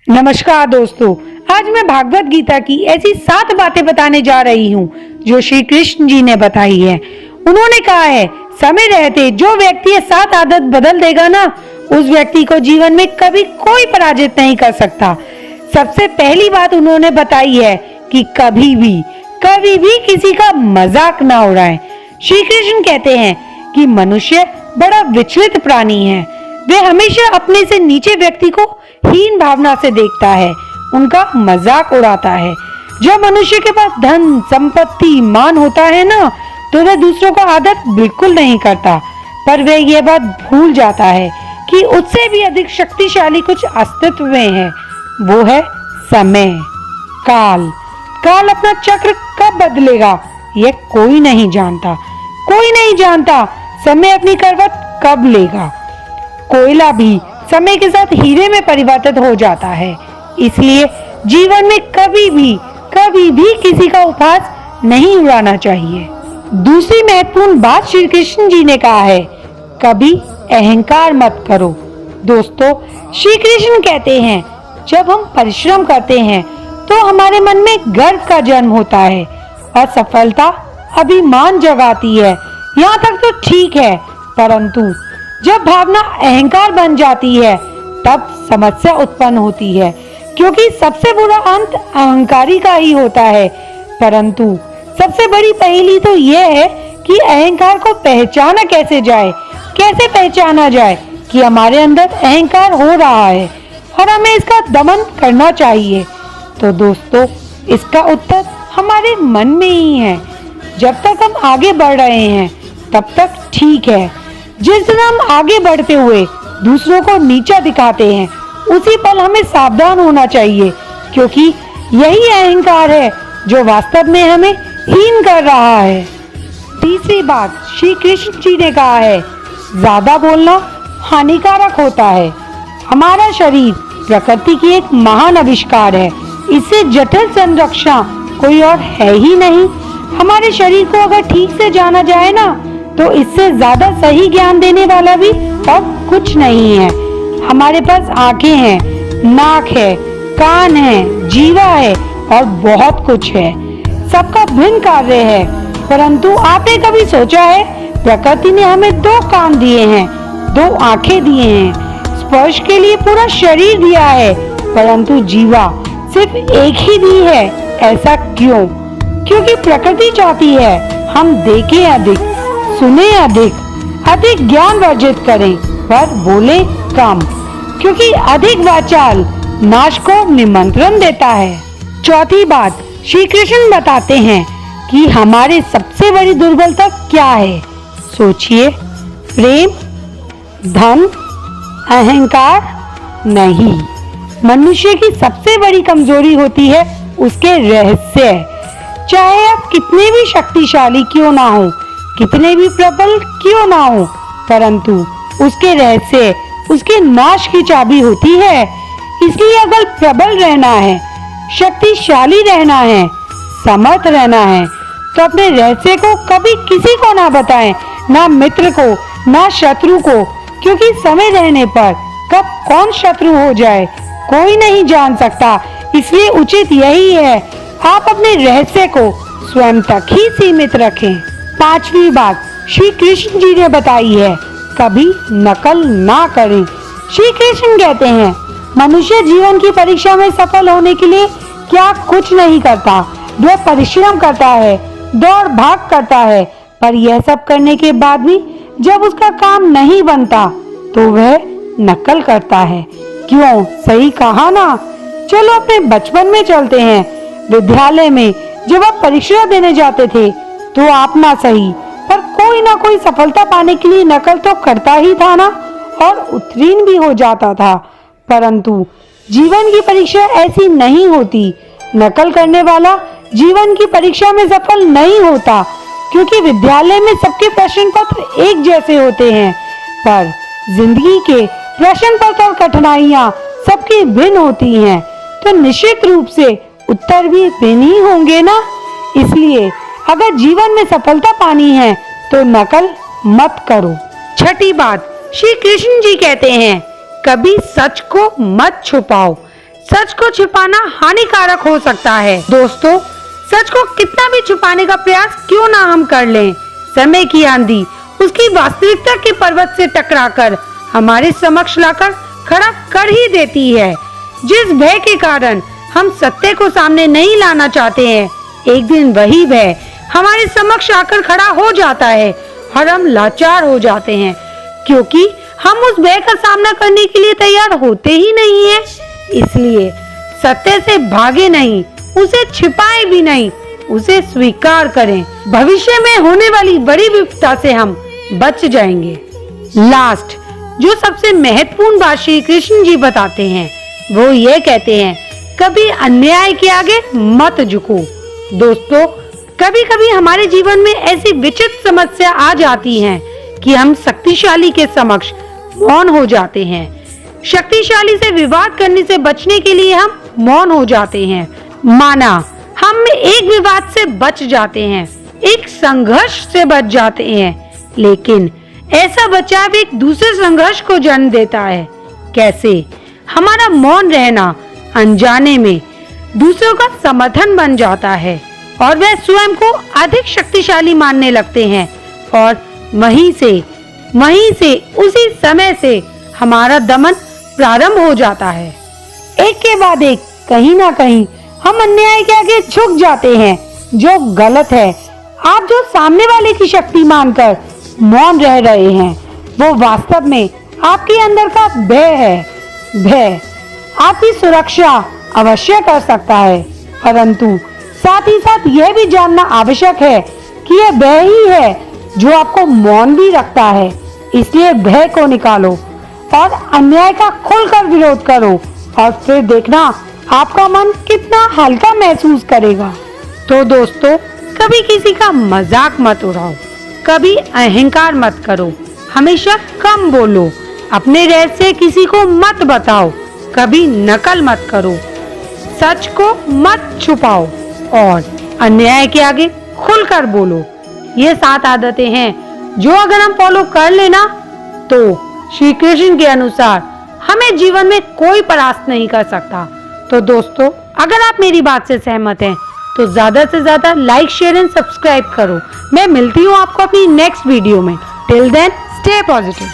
नमस्कार दोस्तों, आज मैं भागवत गीता की ऐसी 7 बातें बताने जा रही हूँ जो श्री कृष्ण जी ने बताई है। उन्होंने कहा है, समय रहते जो व्यक्ति ये 7 आदत बदल देगा ना, उस व्यक्ति को जीवन में कभी कोई पराजित नहीं कर सकता। सबसे पहली बात उन्होंने बताई है कि कभी भी किसी का मजाक ना उड़ाएं। श्री कृष्ण कहते हैं कि मनुष्य बड़ा विचलित प्राणी है। वे हमेशा अपने से नीचे व्यक्ति को हीन भावना से देखता है, उनका मजाक उड़ाता है। जब मनुष्य के पास धन, संपत्ति, मान होता है ना, तो वह दूसरों का आदर बिल्कुल नहीं करता, पर वह यह बात भूल जाता है कि उससे भी अधिक शक्तिशाली कुछ अस्तित्व में है, वो है समय। काल अपना चक्र कब बदलेगा यह कोई नहीं जानता। समय अपनी करवट कब लेगा। कोयला भी समय के साथ हीरे में परिवर्तित हो जाता है। इसलिए जीवन में कभी भी किसी का उपहास नहीं उड़ाना चाहिए। दूसरी महत्वपूर्ण बात श्री कृष्ण जी ने कहा है, कभी अहंकार मत करो। दोस्तों, श्री कृष्ण कहते हैं, जब हम परिश्रम करते हैं तो हमारे मन में गर्व का जन्म होता है और सफलता अभिमान जगाती है। यहाँ तक तो ठीक है, परंतु जब भावना अहंकार बन जाती है तब समस्या उत्पन्न होती है, क्योंकि सबसे बुरा अंत अहंकारी का ही होता है। परंतु सबसे बड़ी पहेली तो यह है कि अहंकार को कैसे पहचाना जाए कि हमारे अंदर अहंकार हो रहा है और हमें इसका दमन करना चाहिए। तो दोस्तों, इसका उत्तर हमारे मन में ही है। जब तक हम आगे बढ़ रहे हैं तब तक ठीक है। जिस दिन हम आगे बढ़ते हुए दूसरों को नीचा दिखाते हैं, उसी पल हमें सावधान होना चाहिए, क्योंकि यही अहंकार है जो वास्तव में हमें हीन कर रहा है। तीसरी बात श्री कृष्ण जी ने कहा है, ज्यादा बोलना हानिकारक होता है। हमारा शरीर प्रकृति की एक महान आविष्कार है, इससे जटिल संरचना कोई और है ही नहीं। हमारे शरीर को अगर ठीक से जाना जाए ना, तो इससे ज्यादा सही ज्ञान देने वाला भी और कुछ नहीं है। हमारे पास आंखें हैं, नाक है, कान है, जीवा है और बहुत कुछ है। सबका भिन्न कार्य है, परंतु आपने कभी सोचा है, प्रकृति ने हमें 2 कान दिए हैं, 2 आंखें दिए हैं, स्पर्श के लिए पूरा शरीर दिया है, परंतु जीवा सिर्फ एक ही दी है। ऐसा क्यों? क्योंकि प्रकृति चाहती है हम देखें अधिक, सुने अधिक ज्ञान वर्जित करें, पर बोले कम, क्योंकि अधिक वाचाल नाश को निमंत्रण देता है। चौथी बात श्री कृष्ण बताते हैं कि हमारे सबसे बड़ी दुर्बलता क्या है। सोचिए, प्रेम, धन, अहंकार नहीं। मनुष्य की सबसे बड़ी कमजोरी होती है उसके रहस्य। चाहे आप कितने भी शक्तिशाली क्यों ना हो, कितने भी प्रबल क्यों ना हो, परंतु उसके रहस्य उसके नाश की चाबी होती है। इसलिए अगर प्रबल रहना है, शक्तिशाली रहना है, समर्थ रहना है, तो अपने रहस्य को कभी किसी को ना बताएं, ना मित्र को, ना शत्रु को, क्योंकि समय रहने पर कब कौन शत्रु हो जाए कोई नहीं जान सकता। इसलिए उचित यही है, आप अपने रहस्य को स्वयं तक ही सीमित रखें। 5वीं बात श्री कृष्ण जी ने बताई है, कभी नकल ना करें। श्री कृष्ण कहते हैं, मनुष्य जीवन की परीक्षा में सफल होने के लिए क्या कुछ नहीं करता। वह परिश्रम करता है, दौड़ भाग करता है, पर यह सब करने के बाद भी जब उसका काम नहीं बनता तो वह नकल करता है। क्यों? सही कहा ना। चलो अपने बचपन में चलते हैं। विद्यालय में जब आप परीक्षा देने जाते थे तो आप ना सही, पर कोई ना कोई सफलता पाने के लिए नकल तो करता ही था ना, और उत्तीर्ण भी हो जाता था। परंतु जीवन की परीक्षा ऐसी नहीं होती। नकल करने वाला जीवन की परीक्षा में सफल नहीं होता, क्योंकि विद्यालय में सबके प्रश्न पत्र एक जैसे होते हैं, पर जिंदगी के प्रश्न पत्र और कठिनाइयां सबकी भिन्न होती हैं, तो निश्चित रूप से उत्तर भी भिन्न ही होंगे ना। इसलिए अगर जीवन में सफलता पानी है तो नकल मत करो। 6ठी बात श्री कृष्ण जी कहते हैं, कभी सच को मत छुपाओ। सच को छिपाना हानिकारक हो सकता है। दोस्तों, सच को कितना भी छुपाने का प्रयास क्यों ना हम कर लें, समय की आंधी उसकी वास्तविकता के पर्वत से टकराकर हमारे समक्ष लाकर खड़ा कर ही देती है। जिस भय के कारण हम सत्य को सामने नहीं लाना चाहते हैं, एक दिन वही भय हमारे समक्ष आकर खड़ा हो जाता है और हम लाचार हो जाते हैं, क्योंकि हम उस भय का सामना करने के लिए तैयार होते ही नहीं हैं। इसलिए सत्य से भागे नहीं, उसे छिपाए भी नहीं, उसे स्वीकार करें। भविष्य में होने वाली बड़ी विपदा से हम बच जाएंगे। लास्ट जो सबसे महत्वपूर्ण बात श्री कृष्ण जी बताते हैं, वो ये कहते हैं, कभी अन्याय के आगे मत झुको। दोस्तों, कभी कभी हमारे जीवन में ऐसी विचित्र समस्या आ जाती हैं कि हम शक्तिशाली के समक्ष मौन हो जाते हैं। शक्तिशाली से विवाद करने से बचने के लिए हम मौन हो जाते हैं। माना हम एक विवाद से बच जाते हैं, एक संघर्ष से बच जाते हैं, लेकिन ऐसा बचाव एक दूसरे संघर्ष को जन्म देता है। कैसे? हमारा मौन रहना अनजाने में दूसरों का समर्थन बन जाता है और वह स्वयं को अधिक शक्तिशाली मानने लगते हैं, और वहीं से उसी समय से हमारा दमन प्रारंभ हो जाता है। एक के बाद एक कहीं ना कहीं हम अन्याय के आगे झुक जाते हैं, जो गलत है। आप जो सामने वाले की शक्ति मानकर मौन रह रहे हैं, वो वास्तव में आपके अंदर का भय है। भय आपकी सुरक्षा अवश्य कर सकता है, परंतु साथ ही साथ यह भी जानना आवश्यक है कि यह भय ही है जो आपको मौन भी रखता है। इसलिए भय को निकालो और अन्याय का खुलकर विरोध करो, और फिर देखना आपका मन कितना हल्का महसूस करेगा। तो दोस्तों, कभी किसी का मजाक मत उड़ाओ, कभी अहंकार मत करो, हमेशा कम बोलो, अपने रहस्य किसी को मत बताओ, कभी नकल मत करो, सच को मत छुपाओ और अन्याय के आगे खुलकर बोलो। ये 7 आदतें हैं जो अगर हम फॉलो कर लेना तो श्री कृष्ण के अनुसार हमें जीवन में कोई परास्त नहीं कर सकता। तो दोस्तों, अगर आप मेरी बात से सहमत हैं तो ज्यादा से ज्यादा लाइक, शेयर एंड सब्सक्राइब करो। मैं मिलती हूँ आपको अपनी नेक्स्ट वीडियो में। Till then, stay positive.